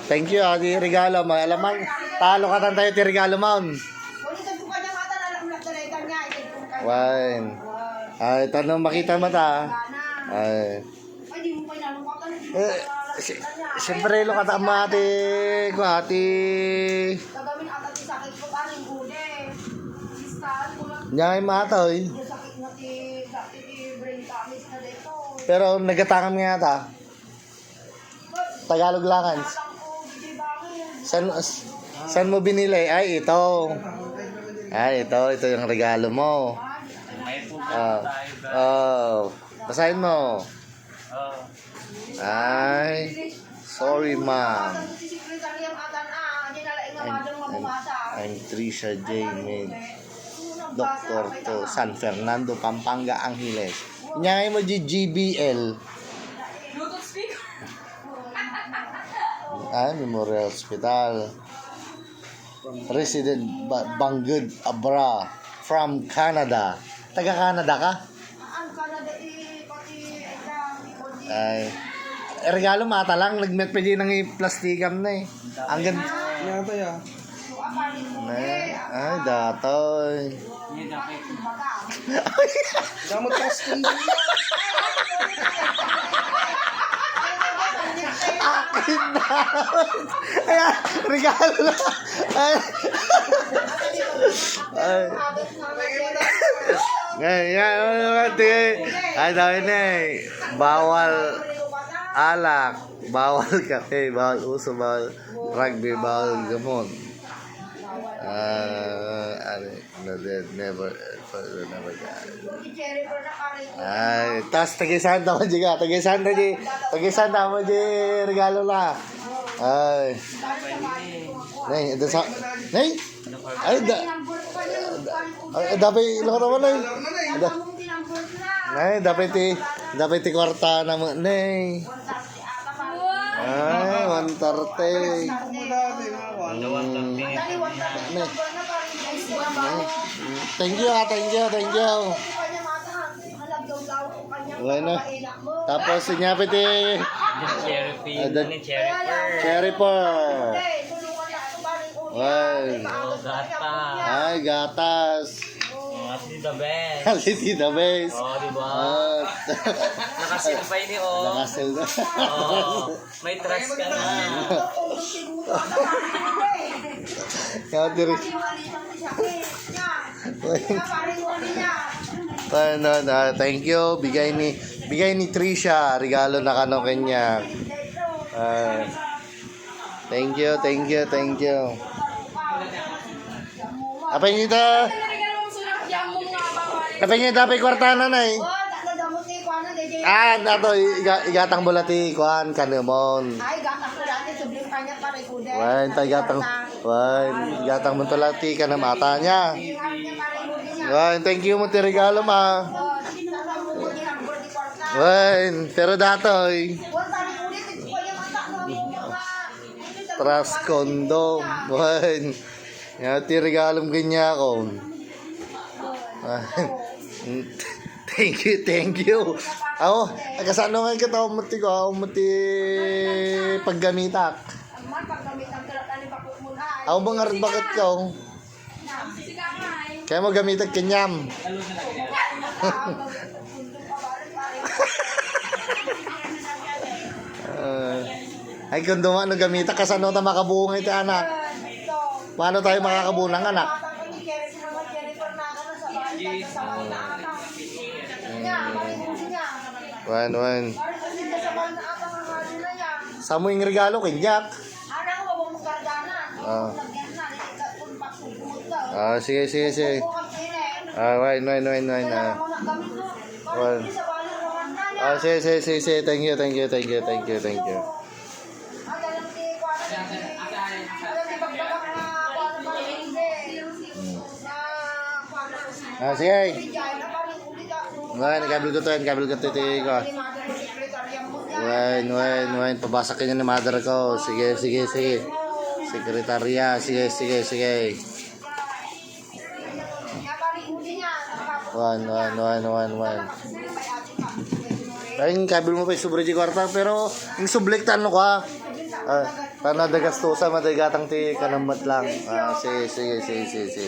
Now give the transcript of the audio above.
Thank you, di regalo mo. Alam mo, talo ka tayo ti regalo mo. Wine. Ay, tanong makita mo ta. Ay. Siyempre, lo kata mati. Ko ati. Nyay matoy. Pero nagatangam nga ta. Tagalog langan. San mo binili? Ay, ito. Ay, ito yung regalo mo. Basahin mo. Ay, sorry ma'am. I'm Trisha J. Med. Doktor to San Fernando, Pampanga, Angeles. Nyay mo GBL. Memorial Hospital. Resident Banggood Abra from Canada. Taga Canada ka? Ay. Regalo mata lang. Nagmet pa din ng plastikam na eh. Ang ganda. Ay, datoy. Damot ka skin. Akin na. Ayan, regalo na. Ay. Ay, dami na eh. Bawal alak, bawal kape, bawal uso, bawal rugby, bawal gamot. Never ay, tas tagisan tama juga, tagisan tama di regalo lah. Ay. Nay, ito sa nay. Ay, dapat lo naman nay. Nay, dapat ti kwarta na mo nay. Ay, 130. Thank you. Bueno. Tapos sinya piti cherry pearl. Ay, gatas. Quality the best. Oh, diba? Nakasil pa ini, oh. Nakasil na. Oh, may trust ka na. Kaya diri. Thank you. Bigay ni Trisha. Regalo na kano kanya. Thank you. Apa yung ito? Apa yung dapat kwarta na na eh? Nato, igatang bulati, kuhan, kanumon. Ay, gatang ko dati, sublim kanya para ikude. Igatang mo tulati ka na mata niya. Thank you mo ti regalo ma. Pero datoy. Trust condom. Ti regalo mo kanya ko. Thank you. Ako, kasano nga kita umati paggamitak. Ako bang bakit ka? Kaya mo gamitak kanyam. Ay, kung dumano gamitak, kasano ta makabuong ito anak? Paano tayo makakabuong ng anak? Wan. Samo yung regalo kay Jack. Sige. Wine. Sige. Thank you. Sige. Kabel ko ko. Wine. Pabasakin niya ni mother ko. Sige. Sekretarya. Sige. One. Ay, yung kabel mo pa yung sobre di kwarta, pero yung sublektan mo ka. Tanah dagastusan madagatang ti kanambat lang. Sige. Sige. Sige.